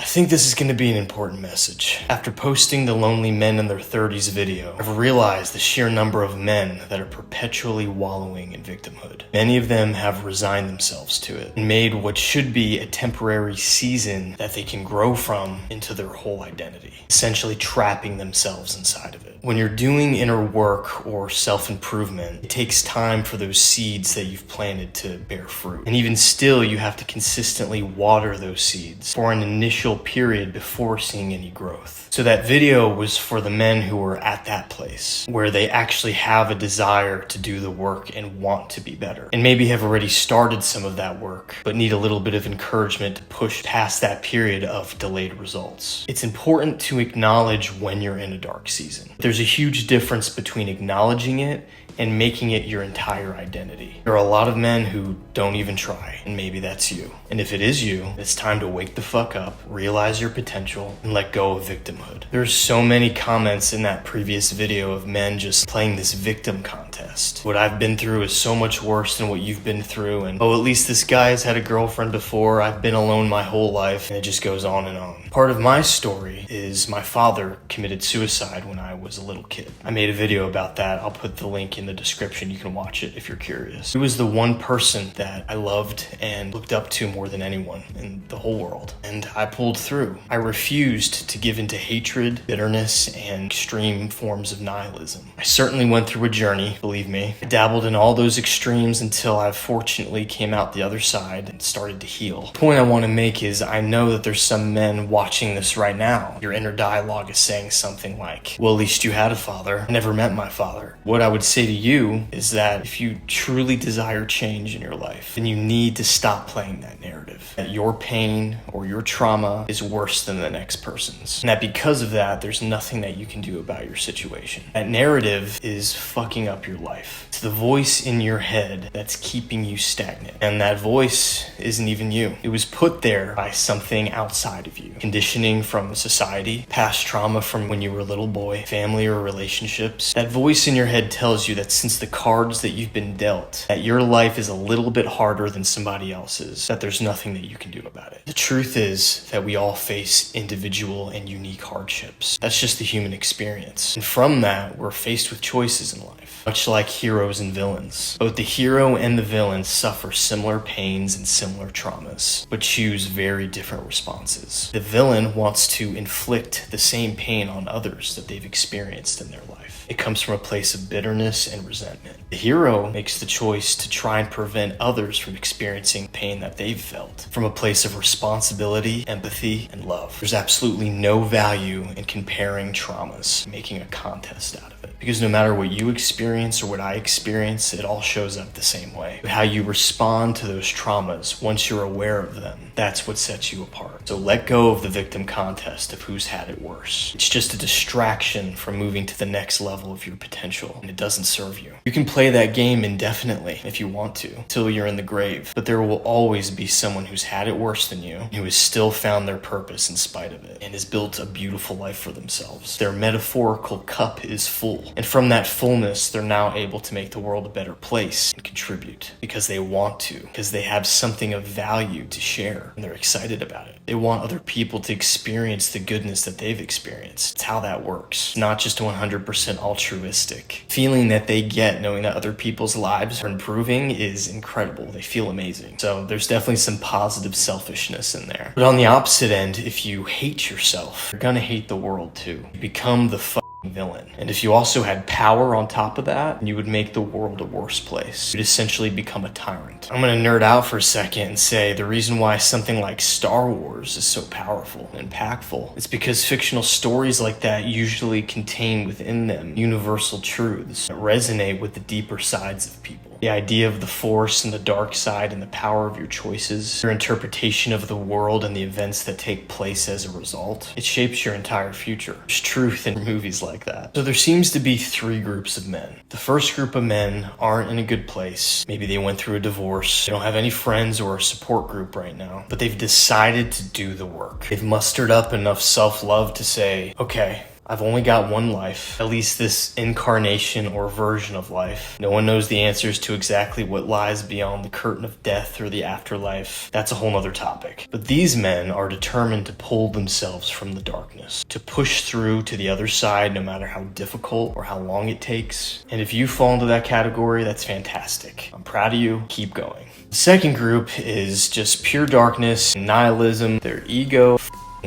think this is going to be an important message. After posting the Lonely Men in Their 30s video, I've realized the sheer number of men that are perpetually wallowing in victimhood. Many of them have resigned themselves to it and made what should be a temporary season that they can grow from into their whole identity, essentially trapping themselves inside of it. When you're doing inner work or self-improvement, it takes time for those seeds that you've planted to bear fruit. And even still, you have to consistently water those seeds for an initial period before seeing any growth. So that video was for the men who were at that place, where they actually have a desire to do the work and want to be better. And maybe have already started some of that work, but need a little bit of encouragement to push past that period of delayed results. It's important to acknowledge when you're in a dark season. There's a huge difference between acknowledging it and making it your entire identity. There are a lot of men who don't even try, and maybe that's you. And if it is you, it's time to wake the fuck up, realize your potential, and let go of victimhood. There's so many comments in that previous video of men just playing this victim contest. What I've been through is so much worse than what you've been through, and oh, at least this guy has had a girlfriend before, I've been alone my whole life, and it just goes on and on. Part of my story is my father committed suicide when I was a little kid. I made a video about that. I'll put the link in the description. You can watch it if you're curious. He was the one person that I loved and looked up to more than anyone in the whole world. And I pulled through. I refused to give into hatred, bitterness, and extreme forms of nihilism. I certainly went through a journey, believe me. I dabbled in all those extremes until I fortunately came out the other side and started to heal. The point I want to make is I know that there's some men watching this right now. Your inner dialogue is saying something like, well, at least you had a father. I never met my father. What I would say to you is that if you truly desire change in your life, then you need to stop playing that narrative. That your pain or your trauma is worse than the next person's. And that because of that, there's nothing that you can do about your situation. That narrative is fucking up your life. It's the voice in your head that's keeping you stagnant. And that voice isn't even you. It was put there by something outside of you. Conditioning from society, past trauma from when you were a little boy, family or relationships. That voice in your head tells you that since the cards that you've been dealt, that your life is a little bit harder than somebody else's, that there's nothing that you can do about it. The truth is that we all face individual and unique hardships. That's just the human experience. And from that, we're faced with choices in life, much like heroes and villains. Both the hero and the villain suffer similar pains and similar traumas, but choose very different responses. The villain wants to inflict the same pain on others that they've experienced in their life. It comes from a place of bitterness and resentment. The hero makes the choice to try and prevent others from experiencing pain that they've felt from a place of responsibility, empathy, and love. There's absolutely no value in comparing traumas, making a contest out of it. Because no matter what you experience or what I experience, it all shows up the same way. But how you respond to those traumas once you're aware of them, that's what sets you apart. So let go of the victim contest of who's had it worse. It's just a distraction from moving to the next level of your potential, and it doesn't serve you. You can play that game indefinitely if you want to, until you're in the grave, but there will always be someone who's had it worse than you, who has still found their purpose in spite of it, and has built a beautiful life for themselves. Their metaphorical cup is full, and from that fullness, they're now able to make the world a better place and contribute, because they want to, because they have something of value to share, and they're excited about it. They want other people to experience the goodness that they've experienced. It's how that works. It's not just 100% altruistic. Feeling that they get knowing that other people's lives are improving is incredible. They feel amazing. So there's definitely some positive selfishness in there. But on the opposite end, if you hate yourself, you're gonna hate the world too. You become the villain. And if you also had power on top of that, you would make the world a worse place. You'd essentially become a tyrant. I'm going to nerd out for a second and say the reason why something like Star Wars is so powerful and impactful is because fictional stories like that usually contain within them universal truths that resonate with the deeper sides of people. The idea of the force and the dark side and the power of your choices, your interpretation of the world and the events that take place as a result, it shapes your entire future. There's truth in movies like that. So there seems to be three groups of men. The first group of men aren't in a good place. Maybe they went through a divorce. They don't have any friends or a support group right now, but they've decided to do the work. They've mustered up enough self-love to say, okay, I've only got one life, at least this incarnation or version of life. No one knows the answers to exactly what lies beyond the curtain of death or the afterlife. That's a whole nother topic. But these men are determined to pull themselves from the darkness, to push through to the other side no matter how difficult or how long it takes. And if you fall into that category, that's fantastic. I'm proud of you. Keep going. The second group is just pure darkness, nihilism. Their ego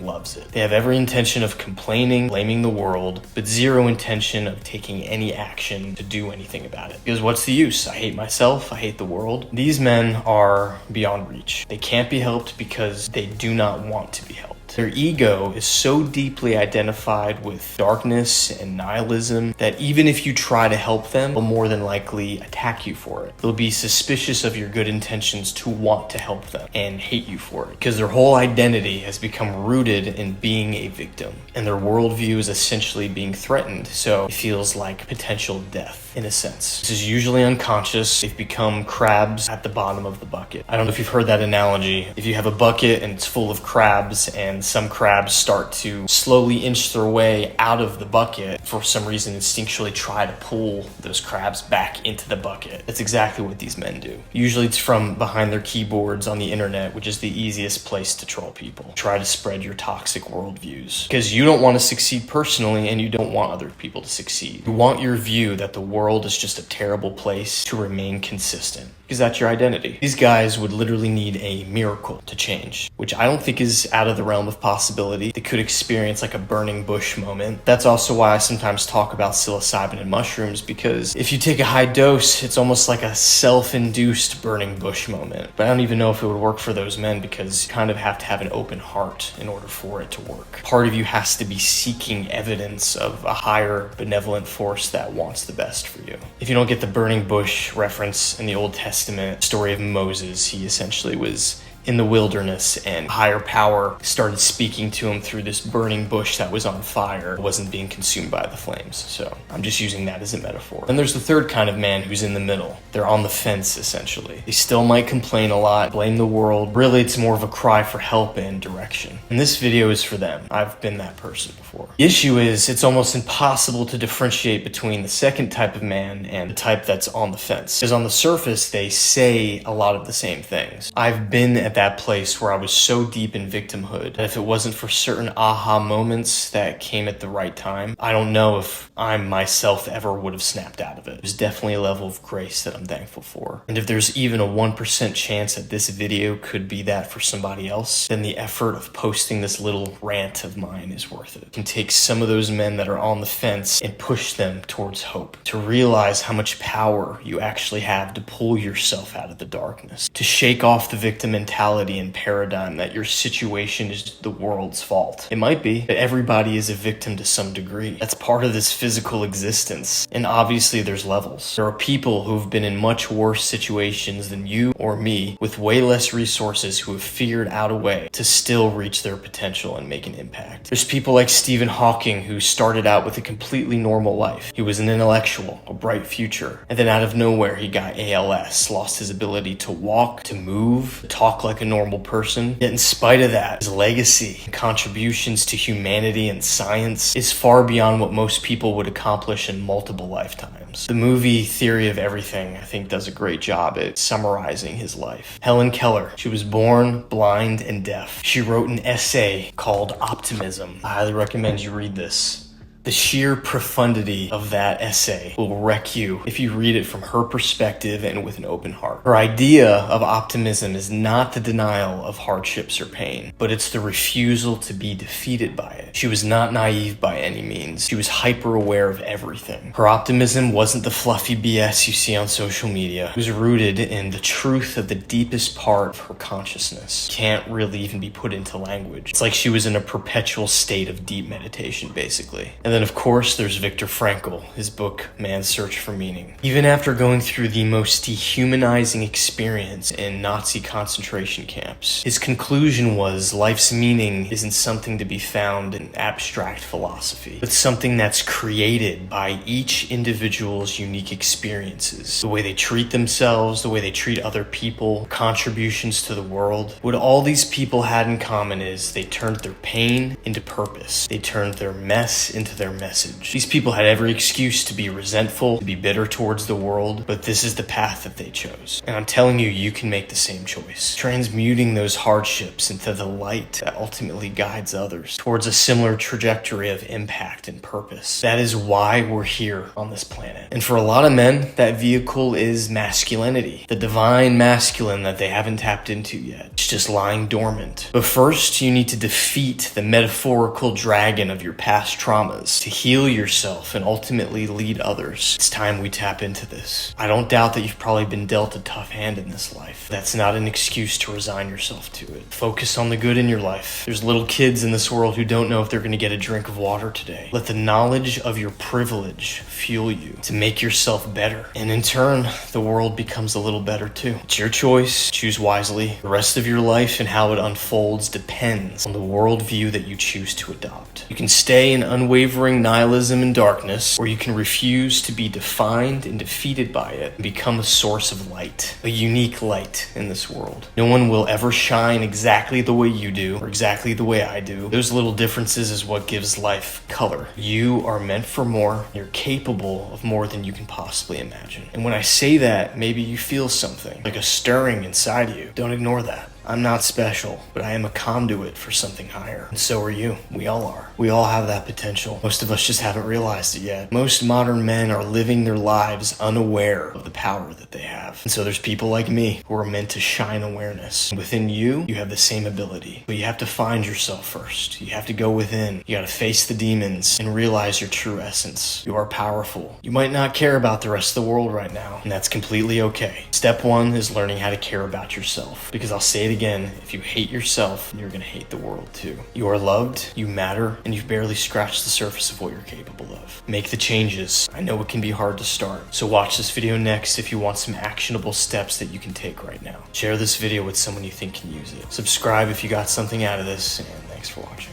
loves it. They have every intention of complaining, blaming the world, but zero intention of taking any action to do anything about it. Because what's the use? I hate myself. I hate the world. These men are beyond reach. They can't be helped because they do not want to be helped. Their ego is so deeply identified with darkness and nihilism that even if you try to help them, they'll more than likely attack you for it. They'll be suspicious of your good intentions to want to help them and hate you for it, because their whole identity has become rooted in being a victim, and their worldview is essentially being threatened, so it feels like potential death in a sense. This is usually unconscious. They've become crabs at the bottom of the bucket. I don't know if you've heard that analogy. If you have a bucket and it's full of crabs, and some crabs start to slowly inch their way out of the bucket, for some reason instinctually try to pull those crabs back into the bucket. That's exactly what these men do. Usually it's from behind their keyboards on the internet, which is the easiest place to troll people. Try to spread your toxic worldviews. Because you don't want to succeed personally, and you don't want other people to succeed. You want your view that the world is just a terrible place to remain consistent, because that's your identity. These guys would literally need a miracle to change, which I don't think is out of the realm of possibility. They could experience like a burning bush moment. That's also why I sometimes talk about psilocybin and mushrooms, because if you take a high dose, it's almost like a self-induced burning bush moment. But I don't even know if it would work for those men, because you kind of have to have an open heart in order for it to work. Part of you has to be seeking evidence of a higher benevolent force that wants the best for you. If you don't get the burning bush reference in the Old Testament story of Moses, he essentially was in the wilderness, and higher power started speaking to him through this burning bush that was on fire. It wasn't being consumed by the flames. So I'm just using that as a metaphor. And there's the third kind of man who's in the middle. They're on the fence, essentially. They still might complain a lot, blame the world. Really, it's more of a cry for help and direction. And this video is for them. I've been that person before. The issue is, it's almost impossible to differentiate between the second type of man and the type that's on the fence. Because on the surface, they say a lot of the same things. I've been at that place where I was so deep in victimhood that if it wasn't for certain aha moments that came at the right time, I don't know if I myself ever would have snapped out of it. There's definitely a level of grace that I'm thankful for. And if there's even a 1% chance that this video could be that for somebody else, then the effort of posting this little rant of mine is worth it. It can take some of those men that are on the fence and push them towards hope, to realize how much power you actually have to pull yourself out of the darkness, to shake off the victim mentality and paradigm that your situation is the world's fault. It might be, but everybody is a victim to some degree. That's part of this physical existence. And obviously there's levels. There are people who've been in much worse situations than you or me, with way less resources, who have figured out a way to still reach their potential and make an impact. There's people like Stephen Hawking, who started out with a completely normal life. He was an intellectual, a bright future, and then out of nowhere he got ALS, lost his ability to walk, to move, to talk like a normal person. Yet in spite of that, his legacy and contributions to humanity and science is far beyond what most people would accomplish in multiple lifetimes. The movie Theory of Everything, I think, does a great job at summarizing his life. Helen Keller, she was born blind and deaf. She wrote an essay called Optimism. I highly recommend you read this. The sheer profundity of that essay will wreck you if you read it from her perspective and with an open heart. Her idea of optimism is not the denial of hardships or pain, but it's the refusal to be defeated by it. She was not naive by any means. She was hyper aware of everything. Her optimism wasn't the fluffy BS you see on social media. It was rooted in the truth of the deepest part of her consciousness. Can't really even be put into language. It's like she was in a perpetual state of deep meditation, basically. And then, of course, there's Viktor Frankl, his book, Man's Search for Meaning. Even after going through the most dehumanizing experience in Nazi concentration camps, his conclusion was life's meaning isn't something to be found in abstract philosophy, but something that's created by each individual's unique experiences. The way they treat themselves, the way they treat other people, contributions to the world. What all these people had in common is they turned their pain into purpose. They turned their mess into their their message. These people had every excuse to be resentful, to be bitter towards the world, but this is the path that they chose. And I'm telling you, you can make the same choice. Transmuting those hardships into the light that ultimately guides others towards a similar trajectory of impact and purpose. That is why we're here on this planet. And for a lot of men, that vehicle is masculinity, the divine masculine that they haven't tapped into yet. It's just lying dormant. But first, you need to defeat the metaphorical dragon of your past traumas to heal yourself and ultimately lead others. It's time we tap into this. I don't doubt that you've probably been dealt a tough hand in this life. That's not an excuse to resign yourself to it. Focus on the good in your life. There's little kids in this world who don't know if they're going to get a drink of water today. Let the knowledge of your privilege fuel you to make yourself better. And in turn, the world becomes a little better too. It's your choice. Choose wisely. The rest of your life and how it unfolds depends on the worldview that you choose to adopt. You can stay in unwavering nihilism and darkness, or you can refuse to be defined and defeated by it and become a source of light, a unique light in this world. No one will ever shine exactly the way you do or exactly the way I do. Those little differences is what gives life color. You are meant for more. You're capable of more than you can possibly imagine. And when I say that, maybe you feel something, like a stirring inside you. Don't ignore that. I'm not special, but I am a conduit for something higher. And so are you. We all are. We all have that potential. Most of us just haven't realized it yet. Most modern men are living their lives unaware of the power that they have. And so there's people like me who are meant to shine awareness. And within you, you have the same ability. But you have to find yourself first. You have to go within. You got to face the demons and realize your true essence. You are powerful. You might not care about the rest of the world right now, and that's completely okay. Step one is learning how to care about yourself. Because I'll say it again, if you hate yourself, you're going to hate the world too. You are loved, you matter, and you've barely scratched the surface of what you're capable of. Make the changes. I know it can be hard to start. So watch this video next if you want some actionable steps that you can take right now. Share this video with someone you think can use it. Subscribe if you got something out of this, and thanks for watching.